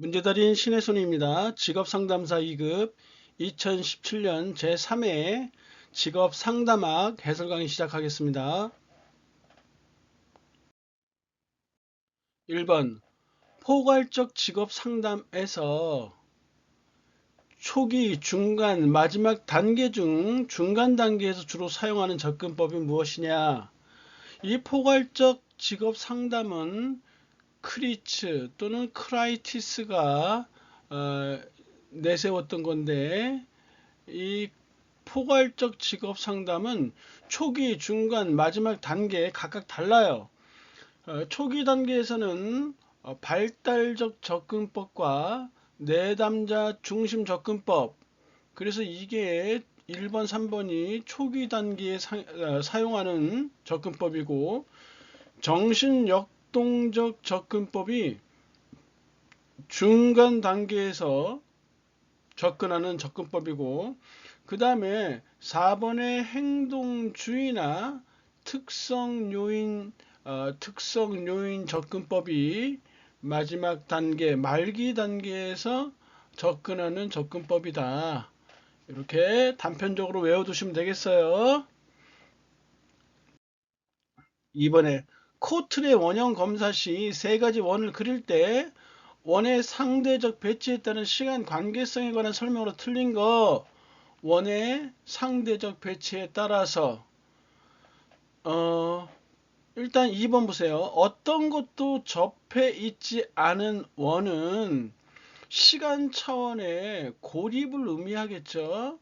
문제달인 신혜순입니다. 직업상담사 2급 2017년 제3회 직업상담학 해설 강의 시작하겠습니다. 1번 포괄적 직업상담에서 초기, 중간, 마지막 단계 중 중간 단계에서 주로 사용하는 접근법이 무엇이냐? 이 포괄적 직업상담은 크리츠 또는 크라이티스가 내세웠던 건데, 이 포괄적 직업 상담은 초기, 중간, 마지막 단계 각각 달라요. 초기 단계에서는 발달적 접근법과 내담자 중심 접근법, 그래서 이게 1번, 3번이 초기 단계에 사용하는 접근법이고, 정신역동적 접근법이 중간 단계에서 접근하는 접근법이고, 그 다음에 4번의 행동주의나 특성 요인 접근법이 마지막 단계, 말기 단계에서 접근하는 접근법이다. 이렇게 단편적으로 외워두시면 되겠어요. 2번에 코틀의 원형 검사 시 세 가지 원을 그릴 때 원의 상대적 배치에 따른 시간 관계성에 관한 설명으로 틀린 거, 원의 상대적 배치에 따라서 일단 2번 보세요. 어떤 것도 접해 있지 않은 원은 시간 차원의 고립을 의미하겠죠.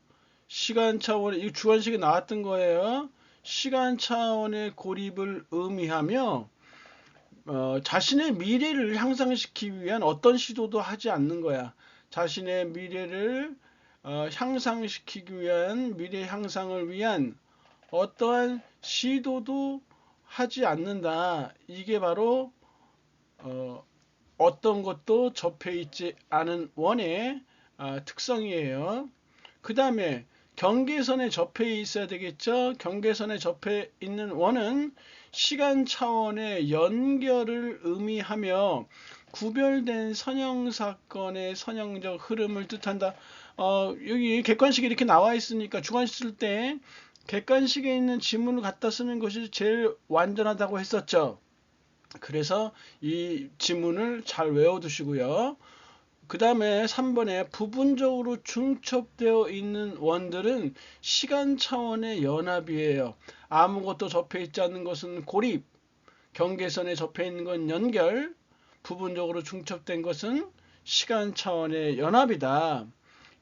시간 차원의, 이 주관식에 나왔던 거예요. 시간 차원의 고립을 의미하며 자신의 미래를 향상시키기 위한 어떤 시도도 하지 않는 거야. 자신의 미래를 향상시키기 위한, 미래 향상을 위한 어떠한 시도도 하지 않는다. 이게 바로 어떤 것도 접해 있지 않은 원의 특성이에요. 그 다음에 경계선에 접해 있어야 되겠죠. 경계선에 접해 있는 원은 시간 차원의 연결을 의미하며 구별된 선형사건의 선형적 흐름을 뜻한다. 여기 객관식이 이렇게 나와 있으니까 주관식 쓸 때 객관식에 있는 지문을 갖다 쓰는 것이 제일 완전하다고 했었죠. 그래서 이 지문을 잘 외워두시고요. 그 다음에 3번에 부분적으로 중첩되어 있는 원들은 시간 차원의 연합이에요. 아무것도 접해 있지 않는 것은 고립, 경계선에 접해 있는 건 연결, 부분적으로 중첩된 것은 시간 차원의 연합이다.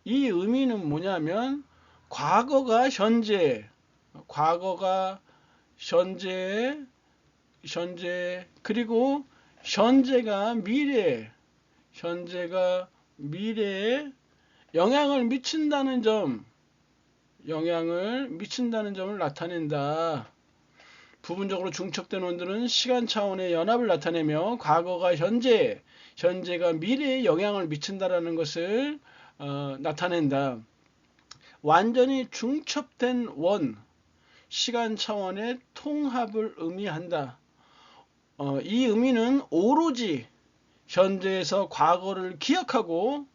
이 의미는 뭐냐면 과거가 현재, 과거가 현재, 그리고 현재가 미래, 현재가 미래에 영향을 미친다는 점을 나타낸다. 부분적으로 중첩된 원들은 시간 차원의 연합을 나타내며 과거가 현재, 현재가 미래에 영향을 미친다라는 것을 나타낸다. 완전히 중첩된 원, 시간 차원의 통합을 의미한다. 이 의미는 오로지 현재에서 과거를 기억하고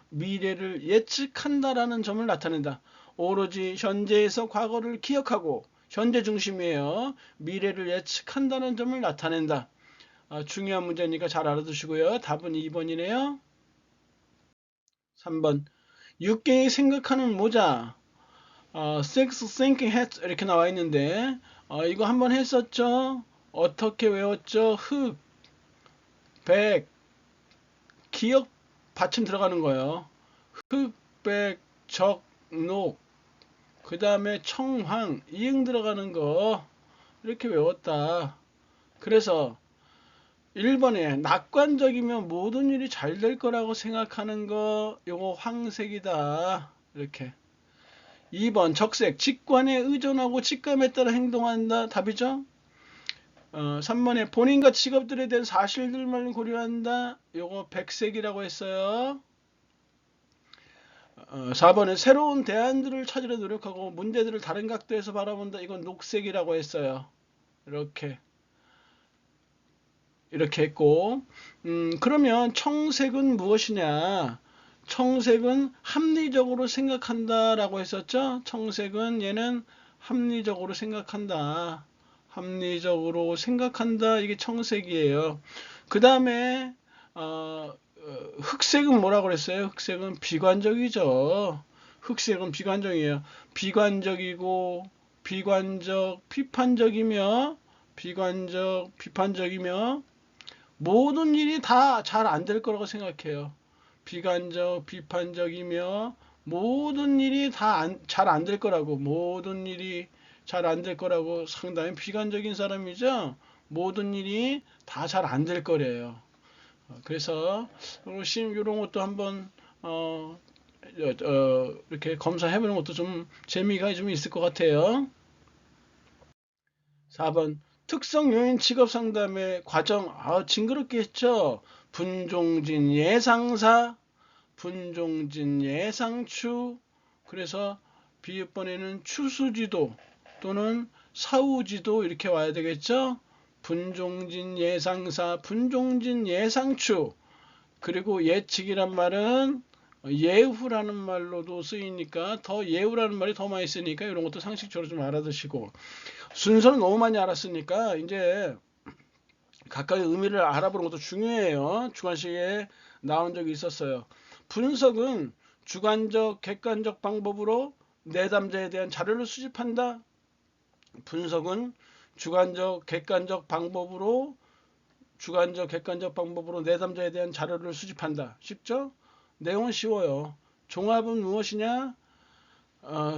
미래를 예측한다라는 점을 나타낸다. 오로지 현재에서 과거를 기억하고, 현재 중심이에요. 미래를 예측한다는 점을 나타낸다. 중요한 문제니까 잘 알아두시고요. 답은 2번이네요. 3번. 6개의 생각하는 모자. Six thinking hats 이렇게 나와 있는데, 이거 한번 했었죠? 어떻게 외웠죠? 흑, 백, 기억 받침 들어가는 거예요. 흑, 백, 적, 녹, 그 다음에 청황, 이응 들어가는 거 이렇게 외웠다. 그래서 1번에 낙관적이면 모든 일이 잘 될 거라고 생각하는 거, 요거 황색이다. 이렇게. 2번 적색, 직관에 의존하고 직감에 따라 행동한다. 답이죠? 3번에 본인과 직업들에 대한 사실들만 고려한다. 요거 백색이라고 했어요. 4번에 새로운 대안들을 찾으려 노력하고 문제들을 다른 각도에서 바라본다. 이건 녹색이라고 했어요. 이렇게. 이렇게 했고, 그러면 청색은 무엇이냐? 청색은 합리적으로 생각한다라고 했었죠? 청색은 얘는 합리적으로 생각한다. 합리적으로 생각한다. 이게 청색이에요. 그 다음에 흑색은 뭐라고 그랬어요? 흑색은 비관적이죠. 흑색은 비관적이에요. 비관적이고 비관적, 비판적이며 비관적, 비판적이며 모든 일이 다 잘 안 될 거라고 생각해요. 비관적, 비판적이며 모든 일이 다 잘 안 될 거라고, 모든 일이 잘 안 될 거라고 상당히 비관적인 사람이죠. 모든 일이 다 잘 안 될 거래요. 그래서 이런 것도 한번 이렇게 검사해보는 것도 좀 재미가 좀 있을 것 같아요. 4번 특성 요인 직업 상담의 과정. 징그럽게 했죠. 분종진 예상사, 분종진 예상추. 그래서 비읍번에는 추수지도 또는 사후지도 이렇게 와야 되겠죠. 분종진 예상사, 분종진 예상추. 그리고 예측이란 말은 예후라는 말로도 쓰이니까 더 예후라는 말이 더 많이 쓰니까 이런 것도 상식적으로 좀 알아두시고, 순서는 너무 많이 알았으니까 이제 각각의 의미를 알아보는 것도 중요해요. 주관식에 나온 적이 있었어요. 분석은 주관적, 객관적 방법으로 내담자에 대한 자료를 수집한다. 분석은 주관적, 객관적 방법으로 내담자에 대한 자료를 수집한다. 쉽죠? 내용은 쉬워요. 종합은 무엇이냐?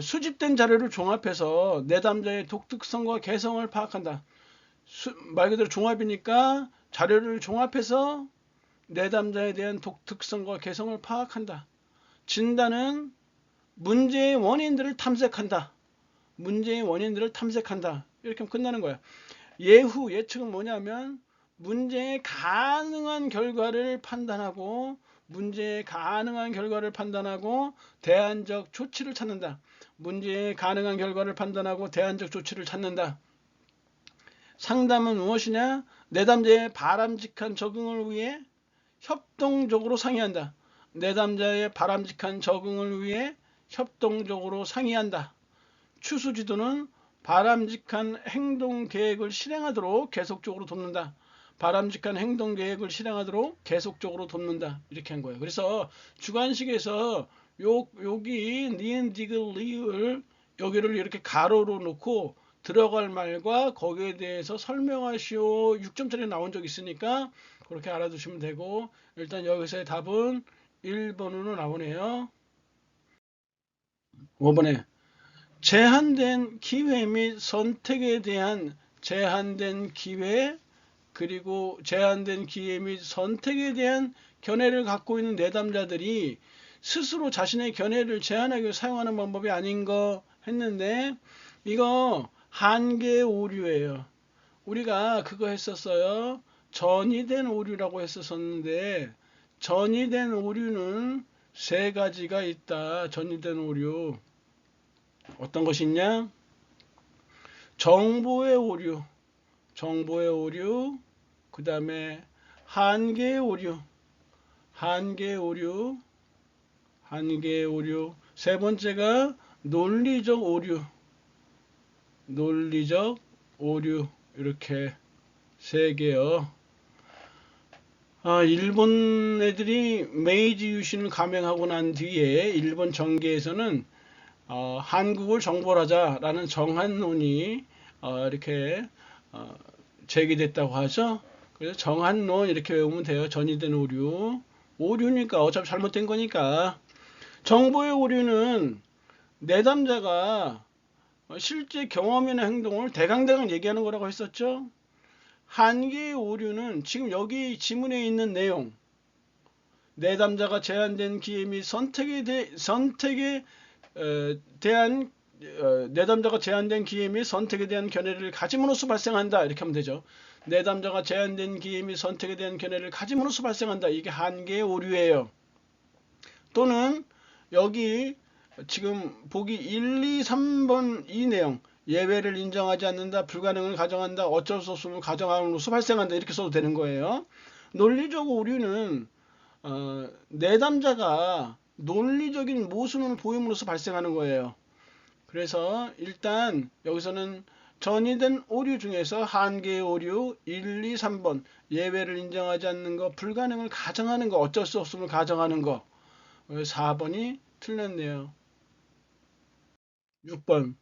수집된 자료를 종합해서 내담자의 독특성과 개성을 파악한다. 말 그대로 종합이니까 자료를 종합해서 내담자에 대한 독특성과 개성을 파악한다. 진단은 문제의 원인들을 탐색한다. 문제의 원인들을 탐색한다. 이렇게 하면 끝나는 거야. 예측은 뭐냐면 문제의 가능한 결과를 판단하고 대안적 조치를 찾는다. 문제의 가능한 결과를 판단하고 대안적 조치를 찾는다. 상담은 무엇이냐? 내담자의 바람직한 적응을 위해 협동적으로 상의한다. 내담자의 바람직한 적응을 위해 협동적으로 상의한다. 추수지도는 바람직한 행동 계획을 실행하도록 계속적으로 돕는다. 바람직한 행동 계획을 실행하도록 계속적으로 돕는다. 이렇게 한 거예요. 그래서 주관식에서 여기 니은 디귿 리을 여기를 이렇게 가로로 놓고 들어갈 말과 거기에 대해서 설명하시오 6점짜리 나온 적 있으니까 그렇게 알아두시면 되고, 일단 여기서의 답은 1번으로 나오네요. 5번에 제한된 기회 및 선택에 대한 제한된 기회 그리고 제한된 기회 및 선택에 대한 견해를 갖고 있는 내담자들이 스스로 자신의 견해를 제한하기 위해 사용하는 방법이 아닌가 했는데, 이거 한계 오류예요. 우리가 그거 했었어요. 전이된 오류라고 했었는데, 전이된 오류는 세 가지가 있다. 전이된 오류. 어떤 것이 있냐? 정보의 오류, 그 다음에 한계 오류, 세 번째가 논리적 오류, 이렇게 세 개요. 일본 애들이 메이지 유신을 감행하고 난 뒤에 일본 정계에서는 한국을 정벌하자라는 정한론이 이렇게 제기됐다고 하죠. 그래서 정한론 이렇게 외우면 돼요. 전이된 오류니까 어차피 잘못된 거니까. 정보의 오류는 내담자가 실제 경험이나 행동을 대강대강 얘기하는 거라고 했었죠. 한계의 오류는 지금 여기 지문에 있는 내용, 내담자가 제한된 기회 및 선택에 대한 내담자가 제한된 기회 및 선택에 대한 견해를 가짐으로써 발생한다. 이렇게 하면 되죠. 내담자가 제한된 기회 및 선택에 대한 견해를 가짐으로써 발생한다. 이게 한계의 오류예요. 또는 여기 지금 보기 1, 2, 3번 이 내용, 예외를 인정하지 않는다, 불가능을 가정한다, 어쩔 수 없음을 가정함으로써 발생한다 이렇게 써도 되는 거예요. 논리적 오류는 내담자가 논리적인 모순을 보임으로써 발생하는 거예요. 그래서 일단 여기서는 전이된 오류 중에서 한 개의 오류 1, 2, 3번 예외를 인정하지 않는 거, 불가능을 가정하는 거, 어쩔 수 없음을 가정하는 거 4번이 틀렸네요. 6번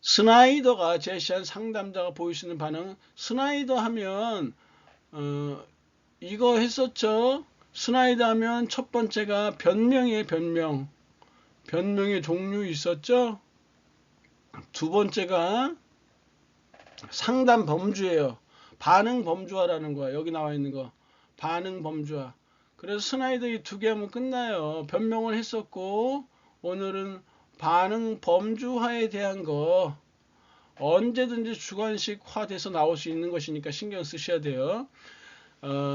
스나이더가 제시한 상담자가 보일 수 있는 반응. 스나이더 하면 이거 했었죠. 스나이더 하면 첫 번째가 변명이에요. 변명의 종류 있었죠. 두 번째가 상담 범주예요. 반응 범주화라는 거야. 여기 나와 있는 거. 반응 범주화. 그래서 스나이더 이 두 개 하면 끝나요. 변명을 했었고 오늘은 반응 범주화에 대한 거 언제든지 주관식화돼서 나올 수 있는 것이니까 신경 쓰셔야 돼요.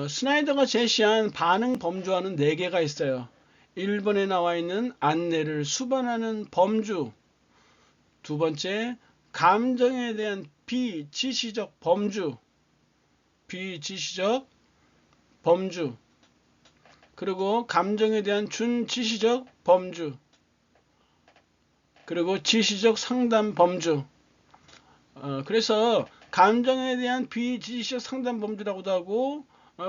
스나이더가 제시한 반응 범주화는 4개가 있어요. 1번에 나와 있는 안내를 수반하는 범주, 두 번째 감정에 대한 비지시적 범주, 그리고 감정에 대한 준지시적 범주, 그리고 지시적 상담 범주. 그래서 감정에 대한 비지시적 상담 범주라고도 하고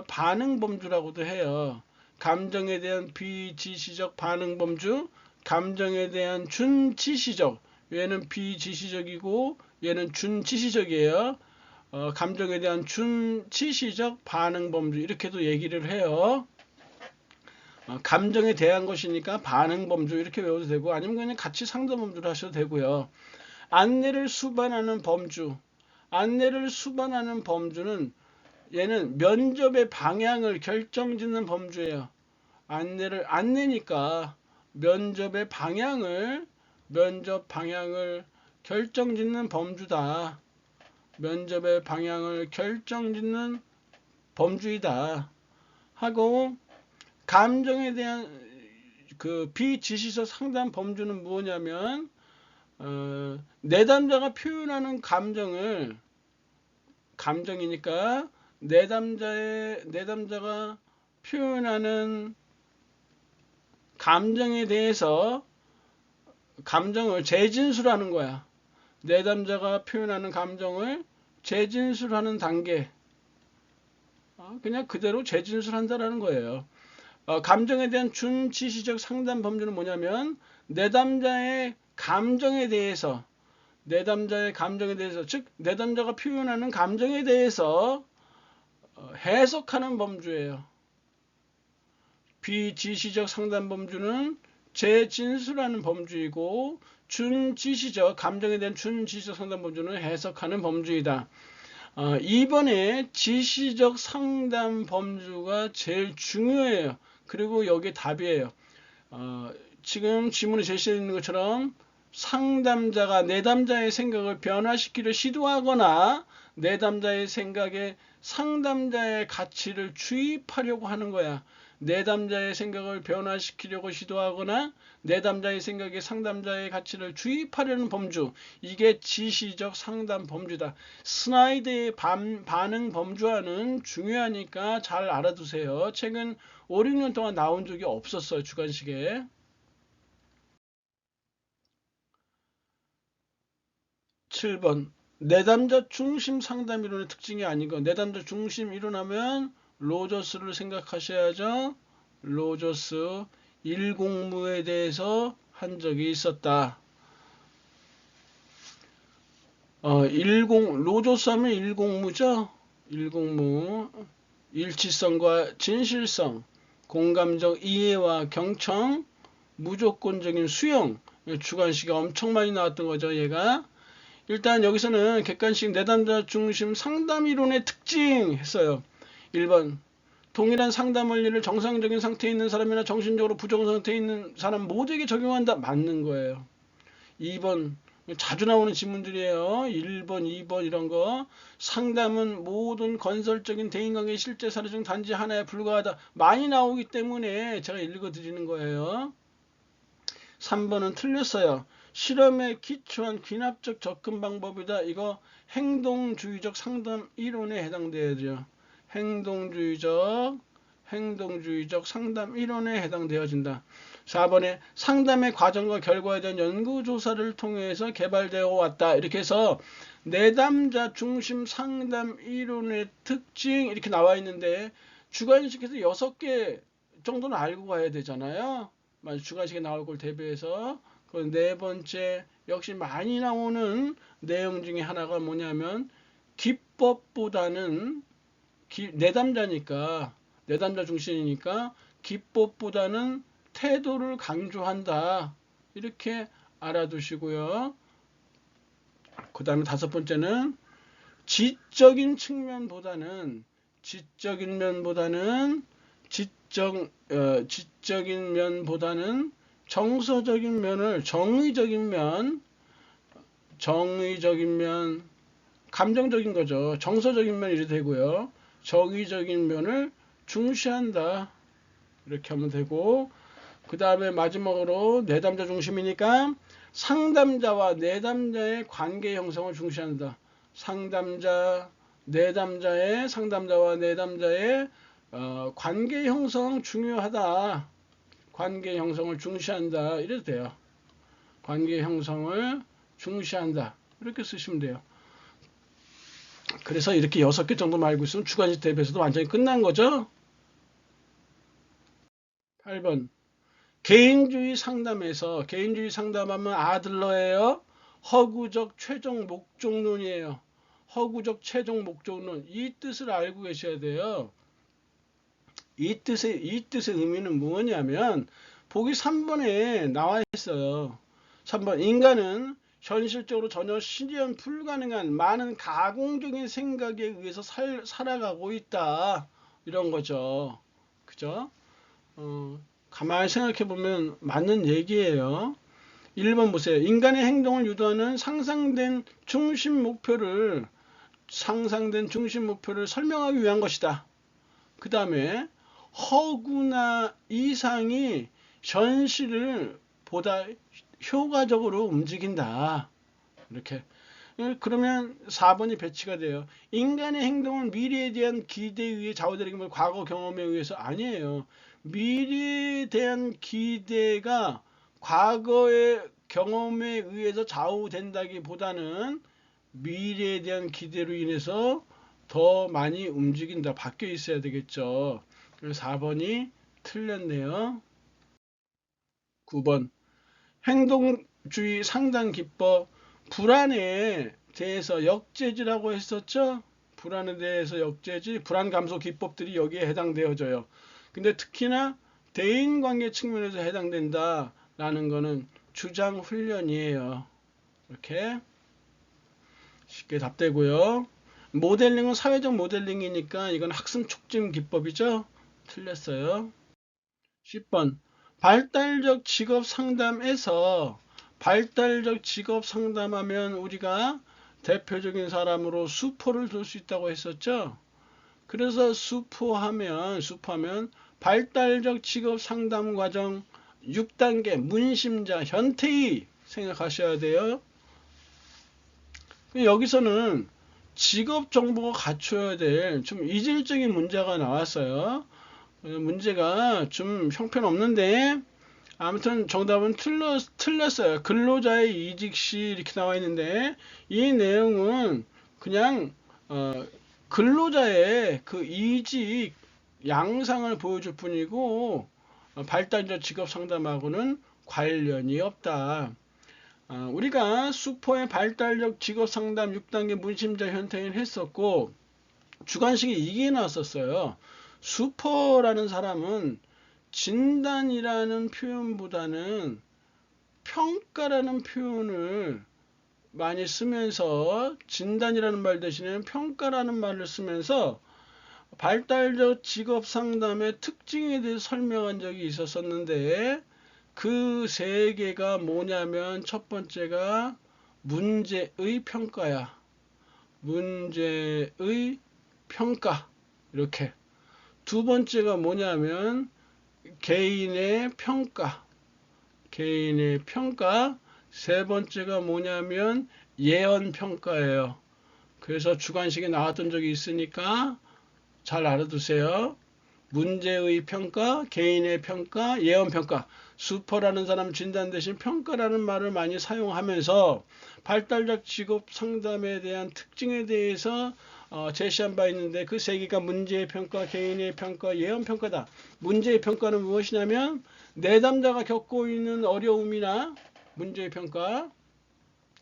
반응 범주라고도 해요. 감정에 대한 비지시적 반응 범주, 감정에 대한 준지시적, 얘는 비지시적이고 얘는 준지시적이에요. 감정에 대한 준지시적 반응 범주 이렇게도 얘기를 해요. 감정에 대한 것이니까 반응 범주 이렇게 외워도 되고 아니면 그냥 같이 상담 범주를 하셔도 되고요. 안내를 수반하는 범주. 안내를 수반하는 범주는 얘는 면접의 방향을 결정짓는 범주예요. 안내니까 면접 방향을 결정짓는 범주다. 면접의 방향을 결정짓는 범주이다. 하고 감정에 대한 그 비지시적 상담 범주는 뭐냐면 내담자가 표현하는 감정이니까 내담자가 표현하는 감정에 대해서 감정을 재진술하는 거야. 내담자가 표현하는 감정을 재진술하는 단계. 그냥 그대로 재진술한다라는 거예요. 감정에 대한 준지시적 상담 범주는 뭐냐면 내담자의 감정에 대해서 즉 내담자가 표현하는 감정에 대해서 해석하는 범주예요. 비지시적 상담 범주는 재진술하는 범주이고 감정에 대한 준지시적 상담 범주는 해석하는 범주이다. 2번에 지시적 상담 범주가 제일 중요해요. 그리고 여기에 답이에요. 지금 지문에 제시되어 있는 것처럼 상담자가 내담자의 생각을 변화시키려 시도하거나 내담자의 생각에 상담자의 가치를 주입하려고 하는 거야. 내담자의 생각을 변화시키려고 시도하거나 내담자의 생각에 상담자의 가치를 주입하려는 범주, 이게 지시적 상담 범주다. 스나이드의 반응 범주화는 중요하니까 잘 알아두세요. 최근 5, 6년 동안 나온 적이 없었어요. 주관식에. 7번 내담자 중심 상담 이론의 특징이 아니고 내담자 중심 이론하면 로저스를 생각하셔야죠. 로저스 일공무에 대해서 한 적이 있었다. 로저스 하면 일공무죠. 일공무 일치성과 진실성, 공감적 이해와 경청, 무조건적인 수용, 주관식이 엄청 많이 나왔던 거죠. 얘가 일단 여기서는 객관식 내담자 중심 상담 이론의 특징 했어요. 1번 동일한 상담 원리를 정상적인 상태에 있는 사람이나 정신적으로 부정상 상태에 있는 사람 모두에게 적용한다. 맞는 거예요. 2번 자주 나오는 질문들이에요. 1번, 2번 이런 거. 상담은 모든 건설적인 대인관계 실제 사례 중 단지 하나에 불과하다. 많이 나오기 때문에 제가 읽어드리는 거예요. 3번은 틀렸어요. 실험에 기초한 귀납적 접근 방법이다. 이거 행동주의적 상담 이론에 해당돼야 돼요. 행동주의적 상담 이론에 해당되어진다. 4번에 상담의 과정과 결과에 대한 연구조사를 통해서 개발되어 왔다. 이렇게 해서 내담자 중심 상담 이론의 특징 이렇게 나와 있는데 주관식에서 6개 정도는 알고 가야 되잖아요. 주관식에 나올 걸 대비해서. 그 네 번째 역시 많이 나오는 내용 중에 하나가 뭐냐면 기법보다는 내담자 중심이니까 기법보다는 태도를 강조한다. 이렇게 알아두시고요. 그 다음에 5번째는 지적인 면보다는 정서적인 면을 정의적인 면, 감정적인 거죠. 정서적인 면 이래 되고요. 정의적인 면을 중시한다. 이렇게 하면 되고, 그 다음에 마지막으로 내담자 중심이니까 상담자와 내담자의 관계 형성을 중시한다. 상담자와 내담자의 관계 형성 중요하다. 관계 형성을 중시한다. 이래도 돼요. 관계 형성을 중시한다. 이렇게 쓰시면 돼요. 그래서 이렇게 6개 정도만 알고 있으면 주관식 대비에서도 완전히 끝난 거죠. 8번 개인주의 상담하면 아들러예요. 허구적 최종 목적론이에요. 허구적 최종 목적론. 이 뜻을 알고 계셔야 돼요. 이 뜻의 의미는 뭐냐면 보기 3번에 나와 있어요. 3번 인간은 현실적으로 전혀 실현 불가능한 많은 가공적인 생각에 의해서 살아가고 있다. 이런 거죠. 그죠? 가만히 생각해 보면 맞는 얘기예요. 1번 보세요. 인간의 행동을 유도하는 상상된 중심 목표를 설명하기 위한 것이다. 그 다음에 허구나 이상이 현실을 보다 효과적으로 움직인다. 이렇게. 그러면 4번이 배치가 돼요. 인간의 행동은 미래에 대한 기대에 의해 좌우되는 건 과거 경험에 의해서 아니에요. 미래에 대한 기대가 과거의 경험에 의해서 좌우된다기보다는 미래에 대한 기대로 인해서 더 많이 움직인다. 바뀌어 있어야 되겠죠. 그래서 4번이 틀렸네요. 9번 행동주의 상담 기법 불안에 대해서 역제지라고 했었죠. 불안에 대해서 역제지, 불안 감소 기법들이 여기에 해당되어져요. 근데 특히나 대인관계 측면에서 해당된다라는 거는 주장 훈련이에요. 이렇게 쉽게 답되고요. 모델링은 사회적 모델링이니까 이건 학습 촉진 기법이죠. 틀렸어요. 10번 발달적 직업 상담에서 발달적 직업 상담하면 우리가 대표적인 사람으로 수포를 둘 수 있다고 했었죠. 그래서 수포하면 발달적 직업 상담 과정 6단계 문심자 현태희 생각하셔야 돼요. 여기서는 직업 정보가 갖춰야 될 좀 이질적인 문제가 나왔어요. 문제가 좀 형편없는데 아무튼 정답은 틀렸어요. 근로자의 이직 시 이렇게 나와 있는데 이 내용은 그냥 근로자의 그 이직 양상을 보여줄 뿐이고 발달적 직업 상담하고는 관련이 없다. 우리가 수포의 발달적 직업 상담 6단계 문심자 현태인 했었고 주관식에 이게 나왔었어요. 수포라는 사람은 진단이라는 표현보다는 평가라는 표현을 많이 쓰면서 진단이라는 말 대신에 평가라는 말을 쓰면서 발달적 직업 상담의 특징에 대해서 설명한 적이 있었었는데 그 세 개가 뭐냐면 첫 번째가 문제의 평가야. 문제의 평가. 이렇게. 두 번째가 뭐냐면 개인의 평가. 세 번째가 뭐냐면 예언평가예요. 그래서 주관식에 나왔던 적이 있으니까 잘 알아두세요. 문제의 평가, 개인의 평가, 예언평가. 슈퍼라는 사람 진단 대신 평가라는 말을 많이 사용하면서 발달적 직업 상담에 대한 특징에 대해서 제시한 바 있는데 그 세 개가 문제의 평가, 개인의 평가, 예언평가다. 문제의 평가는 무엇이냐면 내담자가 겪고 있는 어려움이나 문제의 평가,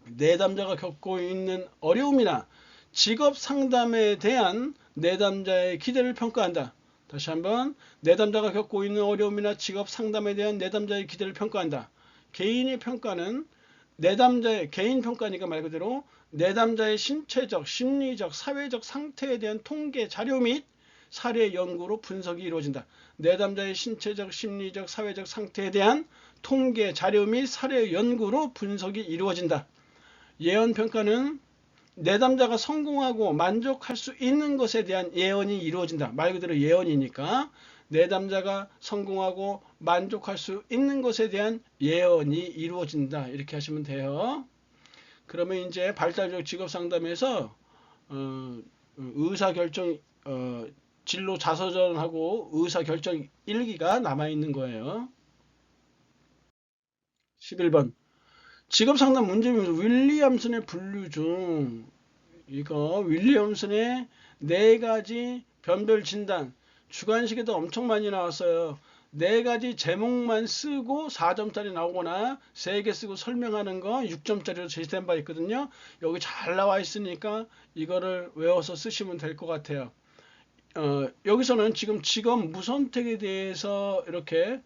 내담자가 겪고 있는 어려움이나 직업 상담에 대한 내담자의 기대를 평가한다. 다시 한번 내담자가 겪고 있는 어려움이나 직업 상담에 대한 내담자의 기대를 평가한다. 개인의 평가는 내담자의 개인 평가니까 말 그대로 내담자의 신체적, 심리적, 사회적 상태에 대한 통계 자료 및 사례 연구로 분석이 이루어진다. 내담자의 신체적, 심리적, 사회적 상태에 대한 통계 자료 및 사례 연구로 분석이 이루어진다. 예언 평가는 내담자가 성공하고 만족할 수 있는 것에 대한 예언이 이루어진다. 말 그대로 예언이니까 내담자가 성공하고 만족할 수 있는 것에 대한 예언이 이루어진다. 이렇게 하시면 돼요. 그러면 이제 발달적 직업 상담에서 의사결정 진로 자서전하고 의사결정 일기가 남아 있는 거예요. 11번 직업상담 문제입니다. 윌리엄슨의 분류 중 이거 윌리엄슨의 네 가지 변별 진단 주관식에도 엄청 많이 나왔어요. 네 가지 제목만 쓰고 4점짜리 나오거나 3개 쓰고 설명하는 거 6점짜리로 제시된 바 있거든요. 여기 잘 나와 있으니까 이거를 외워서 쓰시면 될 것 같아요. 여기서는 지금 직업 무선택에 대해서 이렇게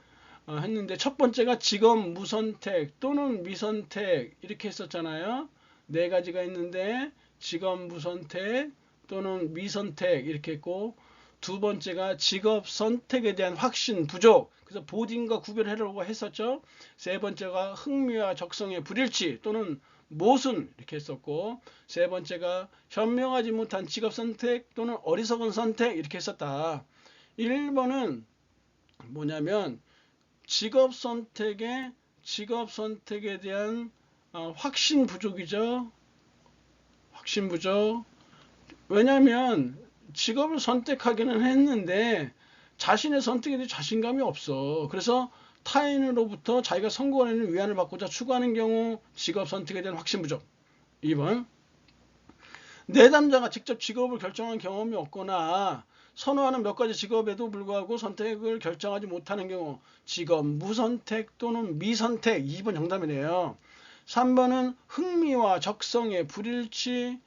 했는데 첫 번째가 직업 무선택 또는 미선택 이렇게 했었잖아요. 네 가지가 있는데 직업 무선택 또는 미선택 이렇게 했고 두 번째가 직업 선택에 대한 확신 부족 그래서 보딩과 구별하려고 했었죠. 세 번째가 흥미와 적성의 불일치 또는 모순 이렇게 했었고 세 번째가 현명하지 못한 직업 선택 또는 어리석은 선택 이렇게 했었다. 1번은 뭐냐면 직업 선택에 대한 확신 부족이죠. 확신 부족. 왜냐하면 직업을 선택하기는 했는데 자신의 선택에 대해 자신감이 없어. 그래서 타인으로부터 자기가 성공하는 위안을 받고자 추구하는 경우 직업 선택에 대한 확신 부족. 2번 내담자가 직접 직업을 결정한 경험이 없거나 선호하는 몇 가지 직업에도 불구하고 선택을 결정하지 못하는 경우 직업 무선택 또는 미선택 2번 정답이네요. 3번은 흥미와 적성의 불일치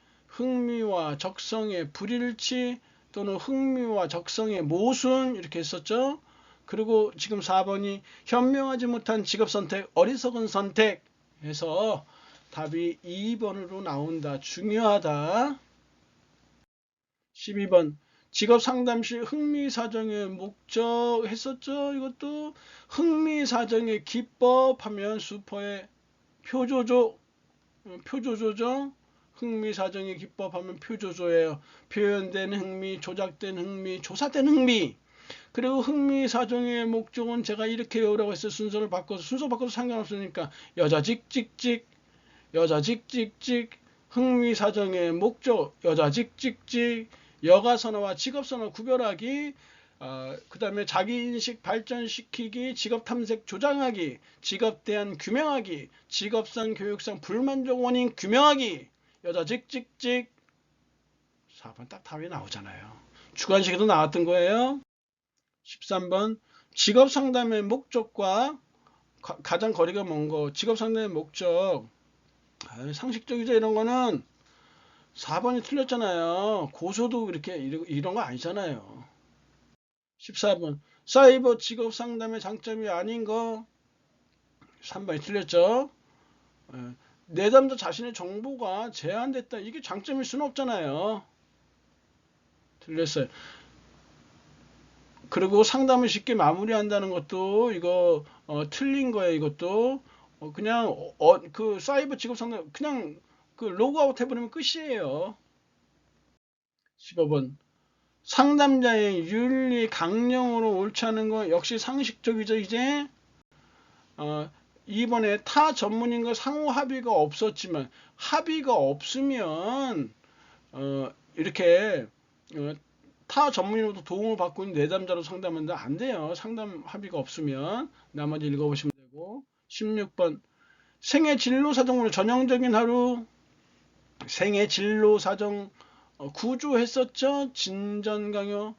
또는 흥미와 적성의 모순 이렇게 했었죠. 그리고 지금 4번이 현명하지 못한 직업 선택, 어리석은 선택 해서 답이 2번으로 나온다. 중요하다. 12번 직업 상담 시 흥미 사정의 목적 했었죠. 이것도 흥미 사정의 기법 하면 슈퍼의 표조조 표조조죠. 흥미 사정의 기법 하면 표조조예요. 표현된 흥미, 조작된 흥미, 조사된 흥미. 그리고 흥미 사정의 목적은 제가 이렇게 외우라고 했어요. 순서 바꿔서 상관없으니까 여자 직직직 여자 직직직 흥미 사정의 목적 여자 직직직 여가 선호와 직업 선호 구별하기 그 다음에 자기인식 발전시키기 직업 탐색 조장하기 직업 대한 규명하기 직업상 교육상 불만족 원인 규명하기 여자 직직직 4번 딱 답이 나오잖아요. 주관식에도 나왔던 거예요. 13번 직업 상담의 목적과 가장 거리가 먼 거 직업 상담의 목적 상식적이죠. 이런 거는 4번이 틀렸잖아요. 고소도 이렇게 이런 거 아니잖아요. 14번 사이버 직업 상담의 장점이 아닌 거 3번이 틀렸죠. 내담자 자신의 정보가 제한됐다. 이게 장점일 수는 없잖아요. 틀렸어요. 그리고 상담을 쉽게 마무리한다는 것도 이거 틀린 거예요. 이것도 그냥 그 사이버 직업 상담 그냥 그 로그아웃 해버리면 끝이에요. 15번 상담자의 윤리 강령으로 옳지 않은 거 역시 상식적이죠. 이제 이번에 타 전문인과 상호 합의가 없었지만, 합의가 없으면 이렇게 타 전문인으로부터 도움을 받고 있는 내담자로 상담하는데 안 돼요. 상담 합의가 없으면. 나머지 읽어보시면 되고. 16번 생애 진로 사정으로 전형적인 하루. 생애 진로 사정 구조했었죠. 진전 강요,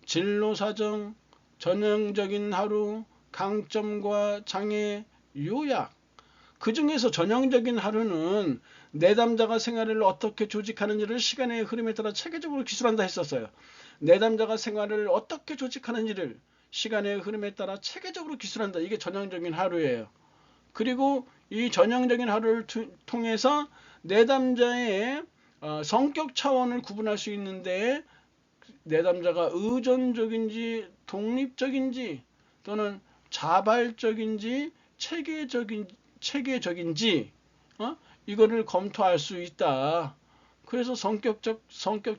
진로 사정, 전형적인 하루, 강점과 장애, 요약. 그 중에서 전형적인 하루는 내담자가 생활을 어떻게 조직하는지를 시간의 흐름에 따라 체계적으로 기술한다 했었어요. 내담자가 생활을 어떻게 조직하는지를 시간의 흐름에 따라 체계적으로 기술한다. 이게 전형적인 하루예요. 그리고 이 전형적인 하루를 통해서 내담자의 성격 차원을 구분할 수 있는데, 내담자가 의존적인지 독립적인지 또는 자발적인지 체계적인지 이거를 검토할 수 있다. 그래서 성격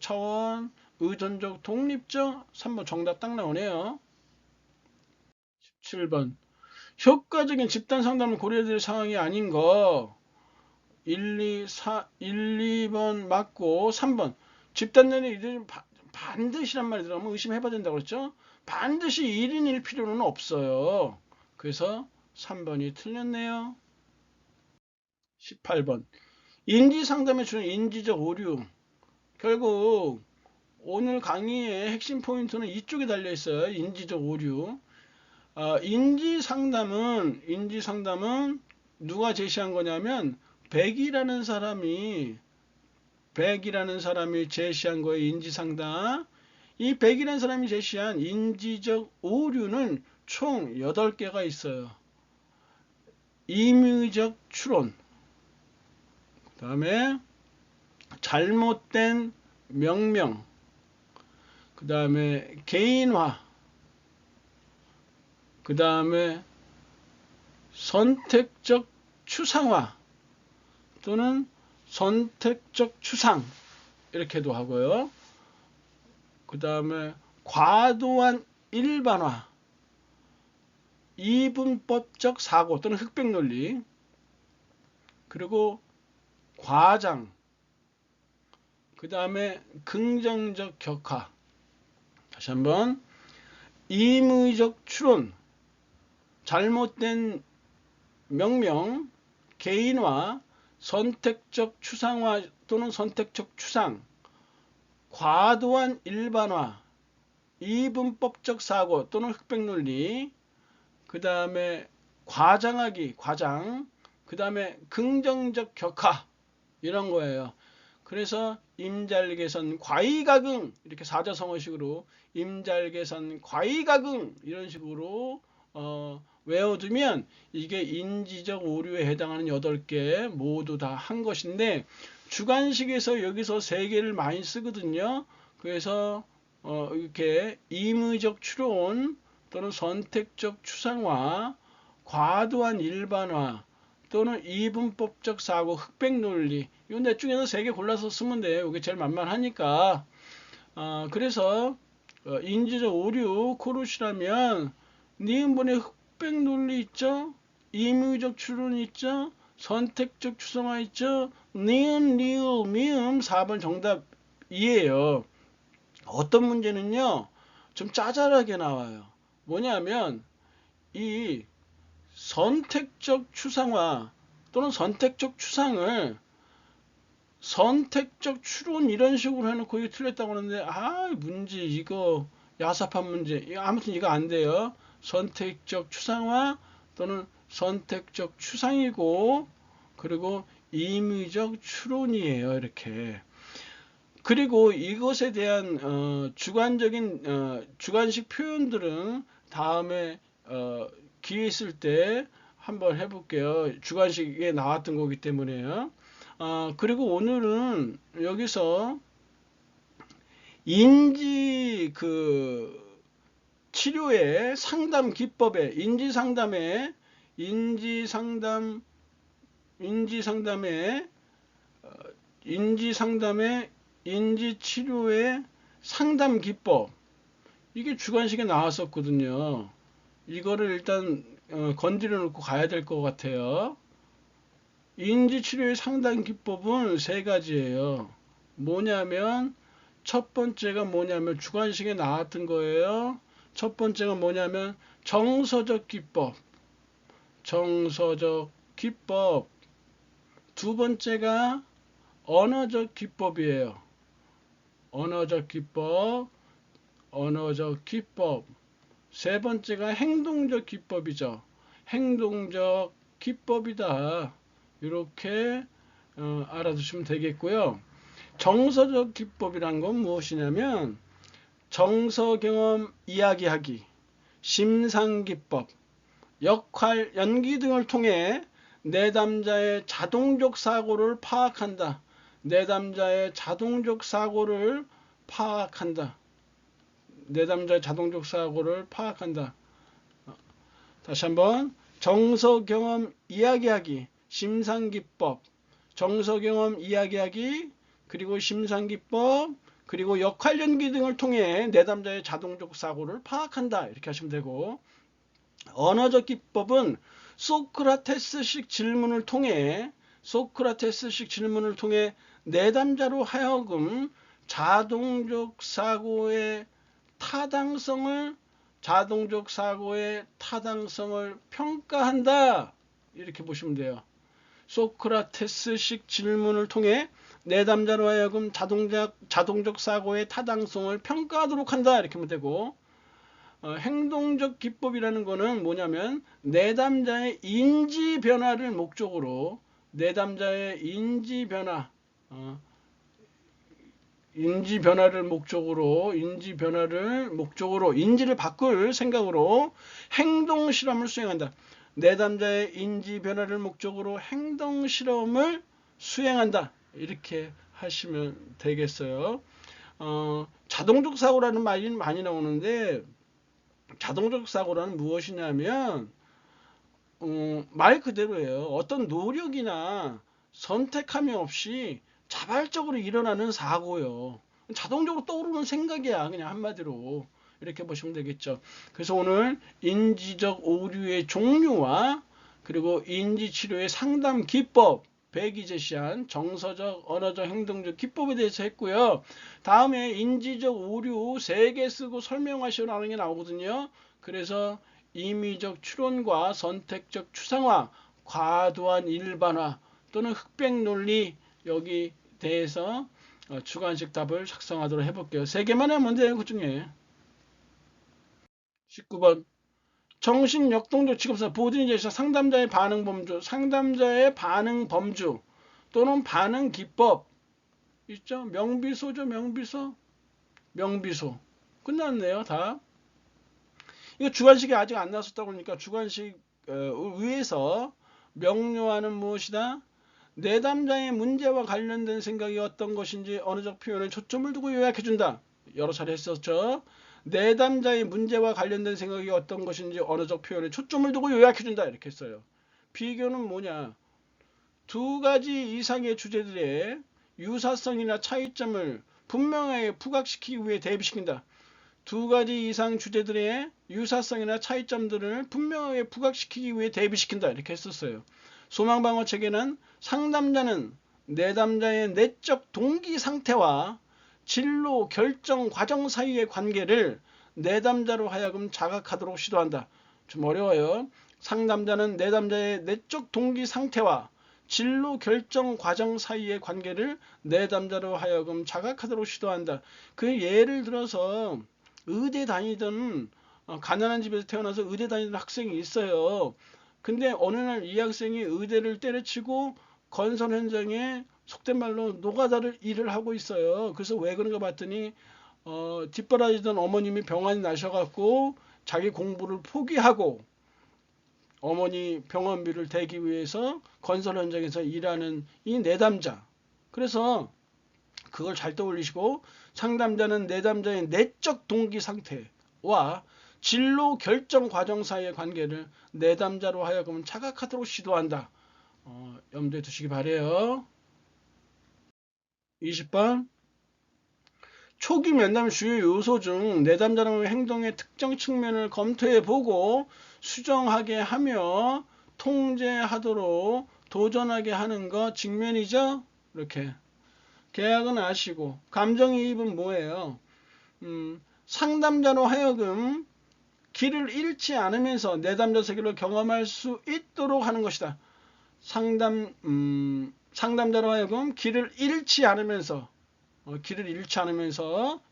차원, 의존적, 독립적. 3번 정답 딱 나오네요. 17번 효과적인 집단 상담을 고려해야 될 상황이 아닌 거. 2번 맞고 3번 집단 내내 이들 반드시란 말이 들어가면 의심해봐야 된다고 그랬죠. 반드시 1인일 필요는 없어요. 그래서 3번이 틀렸네요. 18번 인지상담에 주는 인지적 오류. 결국 오늘 강의의 핵심 포인트는 이쪽에 달려있어요. 인지적 오류. 인지상담은 누가 제시한 거냐면 백이라는 사람이 제시한 거예요. 인지상담. 이 백이라는 사람이 제시한 인지적 오류는 총 8개가 있어요. 임의적 추론, 그 다음에 잘못된 명명, 그 다음에 개인화, 그 다음에 선택적 추상화 또는 선택적 추상 이렇게도 하고요. 그 다음에 과도한 일반화, 이분법적 사고 또는 흑백 논리, 그리고 과장, 그 다음에 긍정적 격화. 다시 한번 임의적 추론, 잘못된 명명, 개인화, 선택적 추상화 또는 선택적 추상, 과도한 일반화, 이분법적 사고 또는 흑백 논리, 그 다음에 과장하기, 과장, 그 다음에 긍정적 격화 이런 거예요. 그래서 임잘개선 과이가긍 이렇게 사자성어식으로 임잘개선 과이가긍 이런 식으로 외워두면 이게 인지적 오류에 해당하는 8개 모두 다 한 것인데, 주관식에서 여기서 3개를 많이 쓰거든요. 그래서 이렇게 임의적 추론 또는 선택적 추상화, 과도한 일반화 또는 이분법적 사고, 흑백 논리, 이 넷 중에서 3개 골라서 쓰면 돼요. 이게 제일 만만하니까. 그래서 인지적 오류 고르시라면 니은번에 흑백 논리 있죠? 임의적 추론 있죠? 선택적 추상화 있죠? 니은, 리을, 미음 4번 정답이에요. 어떤 문제는요 좀 짜잘하게 나와요. 뭐냐면 이 선택적 추상화 또는 선택적 추상을 선택적 추론 이런 식으로 해놓고 이게 틀렸다고 하는데, 문제 이거 야삽한 문제. 아무튼 이거 안 돼요. 선택적 추상화 또는 선택적 추상이고, 그리고 임의적 추론이에요. 이렇게. 그리고 이것에 대한 주관식 표현들은 다음에 기회 있을 때 한번 해볼게요. 주관식에 나왔던 거기 때문에요. 그리고 오늘은 여기서 인지 치료의 상담 기법에 인지상담의 인지치료의 상담 기법, 이게 주관식에 나왔었거든요. 이거를 일단 건드려 놓고 가야 될 것 같아요. 인지치료의 상담 기법은 세 가지예요. 뭐냐면 첫 번째가 뭐냐면 주관식에 나왔던 거예요. 첫 번째가 뭐냐면 정서적 기법. 정서적 기법. 두 번째가 언어적 기법이에요. 언어적 기법. 언어적 기법. 세 번째가 행동적 기법이죠. 행동적 기법이다. 이렇게 알아두시면 되겠고요. 정서적 기법이란 건 무엇이냐면 정서 경험 이야기하기, 심상 기법, 역할 연기 등을 통해 내담자의 자동적 사고를 파악한다. 내담자의 자동적 사고를 파악한다. 내담자의 자동적 사고를 파악한다. 다시 한번 정서 경험 이야기하기, 심상기법, 정서 경험 이야기하기, 그리고 심상기법, 그리고 역할 연기 등을 통해 내담자의 자동적 사고를 파악한다. 이렇게 하시면 되고, 언어적 기법은 소크라테스식 질문을 통해 내담자로 하여금 자동적 사고의 타당성을 평가한다. 이렇게 보시면 돼요. 소크라테스식 질문을 통해 내담자로 하여금 자동적 사고의 타당성을 평가하도록 한다. 이렇게 하면 되고, 행동적 기법이라는 거는 뭐냐면 내담자의 인지 변화를 목적으로 인지를 바꿀 생각으로 행동 실험을 수행한다. 내담자의 인지 변화를 목적으로 행동 실험을 수행한다. 이렇게 하시면 되겠어요. 자동적 사고라는 말이 많이 나오는데 자동적 사고란 무엇이냐면 말 그대로예요. 어떤 노력이나 선택함이 없이 자발적으로 일어나는 사고요. 자동적으로 떠오르는 생각이야. 그냥 한마디로 이렇게 보시면 되겠죠. 그래서 오늘 인지적 오류의 종류와 그리고 인지치료의 상담 기법, 백이 제시한 정서적, 언어적, 행동적 기법에 대해서 했고요. 다음에 인지적 오류 3개 쓰고 설명하시라는 게 나오거든요. 그래서 임의적 추론과 선택적 추상화, 과도한 일반화 또는 흑백 논리 여기 대해서 주관식 답을 작성하도록 해볼게요. 3개만 하면 돼요. 그 중에 19번 정신역동적 직업사 보든이 제시한 상담자의 반응 범주 또는 반응 기법 있죠. 명비소죠. 명비소 끝났네요. 다. 이거 주관식이 아직 안 나왔었다고 그러니까 주관식 위에서 명료화는 무엇이다? 내담자의 문제와 관련된 생각이 어떤 것인지 언어적 표현에 초점을 두고 요약해준다. 여러 차례 했었죠. 내담자의 문제와 관련된 생각이 어떤 것인지 언어적 표현에 초점을 두고 요약해준다. 이렇게 했어요. 비교는 뭐냐? 두 가지 이상의 주제들의 유사성이나 차이점을 분명하게 부각시키기 위해 대비시킨다. 두 가지 이상 주제들의 유사성이나 차이점들을 분명하게 부각시키기 위해 대비시킨다. 이렇게 했었어요. 소망방어 체계는 상담자는 내담자의 내적 동기 상태와 진로 결정 과정 사이의 관계를 내담자로 하여금 자각하도록 시도한다. 좀 어려워요. 상담자는 내담자의 내적 동기 상태와 진로 결정 과정 사이의 관계를 내담자로 하여금 자각하도록 시도한다. 그 예를 들어서 의대 다니던 가난한 집에서 태어나서 의대 다니던 학생이 있어요. 근데 어느 날 이 학생이 의대를 때려치고 건설 현장에 속된 말로 노가다를 일을 하고 있어요. 그래서 왜 그런가 봤더니 뒷바라지던 어머님이 병환이 나셔갖고 자기 공부를 포기하고 어머니 병원비를 대기 위해서 건설 현장에서 일하는 이 내담자. 그래서 그걸 잘 떠올리시고 상담자는 내담자의 내적 동기 상태와 진로 결정 과정 사이의 관계를 내담자로 하여금 자각하도록 시도한다. 염두에 두시기 바래요. 20번 초기 면담 주요 요소 중 내담자의 행동의 특정 측면을 검토해보고 수정하게 하며 통제하도록 도전하게 하는 것 직면이죠. 이렇게 계약은 아시고 감정이입은 뭐예요? 상담자로 하여금 길을 잃지 않으면서 내담자 세계를 경험할 수 있도록 하는 것이다. 상담자로 하여금 길을 잃지 않으면서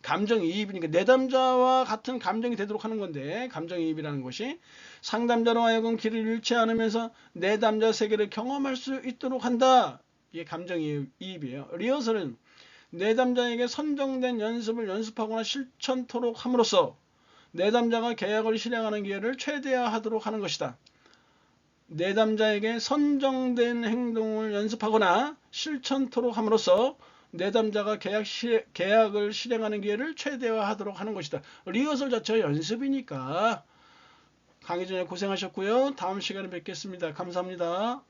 감정이입이니까 내담자와 같은 감정이 되도록 하는 건데, 감정이입이라는 것이 상담자로 하여금 길을 잃지 않으면서 내담자 세계를 경험할 수 있도록 한다. 이게 감정이입이에요. 리허설은 내담자에게 선정된 연습을 연습하거나 실천토록 함으로써 내담자가 계약을 실행하는 기회를 최대화하도록 하는 것이다. 내담자에게 선정된 행동을 연습하거나 실천토록 함으로써 내담자가 계약을 실행하는 기회를 최대화하도록 하는 것이다. 리허설 자체가 연습이니까. 강의 전에 고생하셨고요. 다음 시간에 뵙겠습니다. 감사합니다.